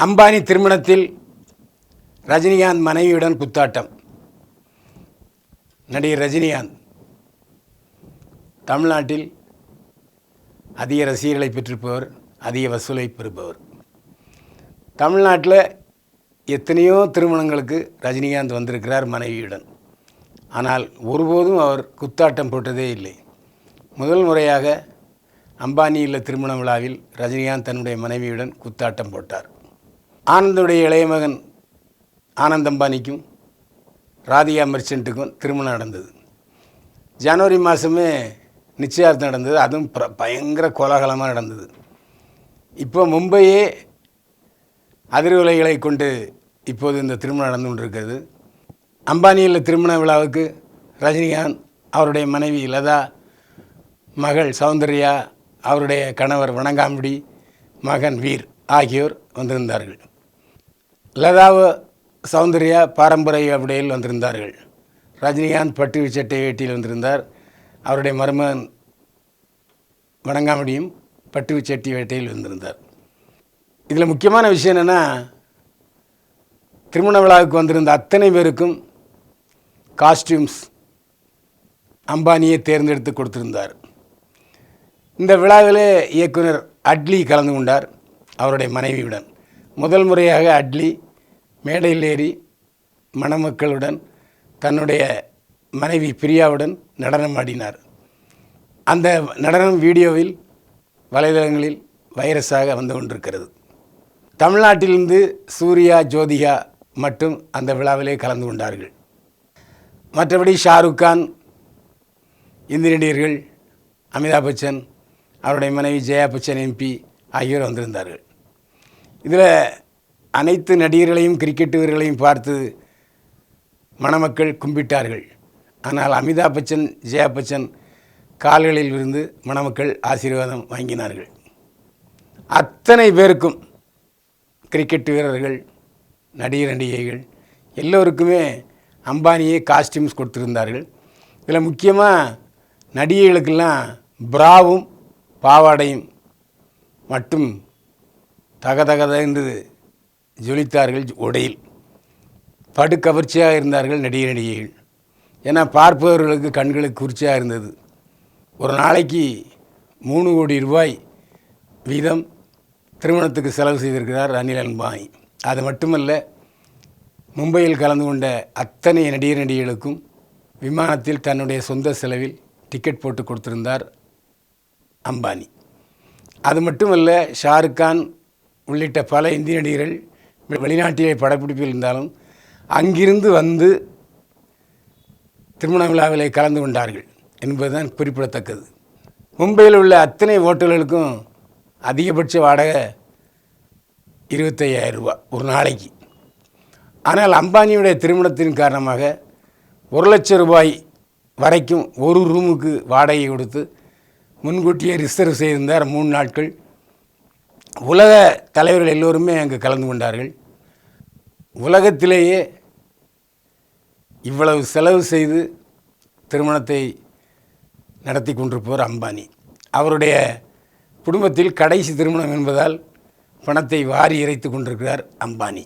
அம்பானி திருமணத்தில் ரஜினிகாந்த் மனைவியுடன் குத்தாட்டம். நடிகர் ரஜினிகாந்த் தமிழ்நாட்டில் அதிக ரசிகர்களை பெற்றிருப்பவர், அதிக வசூலை பெறுபவர். தமிழ்நாட்டில் எத்தனையோ திருமணங்களுக்கு ரஜினிகாந்த் வந்திருக்கிறார் மனைவியுடன். ஆனால் ஒருபோதும் அவர் குத்தாட்டம் போட்டதே இல்லை. முதல் முறையாக அம்பானி இல்ல திருமண விழாவில் ரஜினிகாந்த் தன்னுடைய மனைவியுடன் குத்தாட்டம் போட்டார். ஆனந்துடைய இளைய மகன் ஆனந்த் அம்பானிக்கும் ராதிகா மெர்ச்சன்ட்டுக்கும் திருமணம் நடந்தது. ஜனவரி மாதமே நிச்சயார்த்தம் நடந்தது. அதுவும் பயங்கர கோலாகலமாக நடந்தது. இப்போ மும்பையே அதிர்வலைகளை கொண்டு இப்போது இந்த திருமணம் நடந்து கொண்டிருக்கிறது. அம்பானியில் திருமண விழாவுக்கு ரஜினிகாந்த், அவருடைய மனைவி லதா, மகள் சௌந்தர்யா, அவருடைய கணவர் வணங்காமுடி, மகன் வீர் ஆகியோர் வந்திருந்தார்கள். லதாவு சௌந்தர்யா பாரம்பரிய உடையில் வந்திருந்தார்கள். ரஜினிகாந்த் பட்டு சட்டை வேட்டியில் வந்திருந்தார். அவருடைய மருமகன் வணங்காமுடியும் பட்டு சட்டை வேட்டையில் வந்திருந்தார். இதில் முக்கியமான விஷயம் என்னென்னா, திருமண விழாவுக்கு வந்திருந்த அத்தனை பேருக்கும் காஸ்டியூம்ஸ் அம்பானியை தேர்ந்தெடுத்து கொடுத்திருந்தார். இந்த விழாவிலே இயக்குனர் அட்லி கலந்து கொண்டார் அவருடைய மனைவியுடன். முதல் முறையாக அட்லி மேடையில் ஏறி மணமக்களுடன் தன்னுடைய மனைவி பிரியாவுடன் நடனம் ஆடினார். அந்த நடனம் வீடியோவில் வலைதளங்களில் வைரஸாக வந்து கொண்டிருக்கிறது. தமிழ்நாட்டிலிருந்து சூர்யா, ஜோதிகா மட்டும் அந்த விழாவிலே கலந்து கொண்டார்கள். மற்றபடி ஷாருக் கான், இந்தி நடிகர்கள், அமிதாப் பச்சன், அவருடைய மனைவி ஜெயா பச்சன் எம்பி ஆகியோர் வந்திருந்தார்கள். இதில் அனைத்து நடிகர்களையும் கிரிக்கெட் வீரர்களையும் பார்த்து மணமக்கள் கும்பிட்டார்கள். ஆனால் அமிதாப் பச்சன், ஜெயா பச்சன் கால்களில் இருந்து மணமக்கள் ஆசீர்வாதம் வாங்கினார்கள். அத்தனை பேருக்கும் கிரிக்கெட் வீரர்கள், நடிகைகள் எல்லோருக்குமே அம்பானியே காஸ்டியூம்ஸ் கொடுத்துருந்தார்கள். இதில் முக்கியமாக நடிகைகளுக்கெல்லாம் பிராவும் பாவாடையும் மட்டும் தகதகத என்று ஜொலித்தார்கள். உடையில் படுகவர்ச்சியாக இருந்தார்கள் நடிகைகள். ஏன்னா பார்ப்பவர்களுக்கு கண்களுக்கு குளிர்ச்சியாக இருந்தது. ஒரு நாளைக்கு 3 கோடி ரூபாய் வீதம் திருமணத்துக்கு செலவு செய்திருக்கிறார் அனில் அம்பானி. அது மட்டுமல்ல, மும்பையில் கலந்து கொண்ட அத்தனை நடிகர்களுக்கும் விமானத்தில் தன்னுடைய சொந்த செலவில் டிக்கெட் போட்டு கொடுத்திருந்தார் அம்பானி. அது மட்டுமல்ல, ஷாருக் கான் உள்ளிட்ட பல இந்திய நடிகர்கள் வெளிநாட்டிலே படப்பிடிப்பில் இருந்தாலும் அங்கிருந்து வந்து திருமண விழாவிலே கலந்து கொண்டார்கள் என்பதுதான் குறிப்பிடத்தக்கது. மும்பையில் உள்ள அத்தனை ஹோட்டல்களுக்கும் அதிகபட்ச வாடகை 25,000 ரூபா ஒரு நாளைக்கு. ஆனால் அம்பானியுடைய திருமணத்தின் காரணமாக 1 லட்சம் ரூபாய் வரைக்கும் ஒரு ரூமுக்கு வாடகை கொடுத்து முன்கூட்டியே ரிசர்வ் செய்திருந்தார். 3 நாட்கள் உலக தலைவர்கள் எல்லோருமே அங்கு கலந்து கொண்டார்கள். உலகத்திலேயே இவ்வளவு செலவு செய்து திருமணத்தை நடத்தி கொண்டிருப்பவர் அம்பானி. அவருடைய குடும்பத்தில் கடைசி திருமணம் என்பதால் பணத்தை வாரி இறைத்து கொண்டிருக்கிறார் அம்பானி.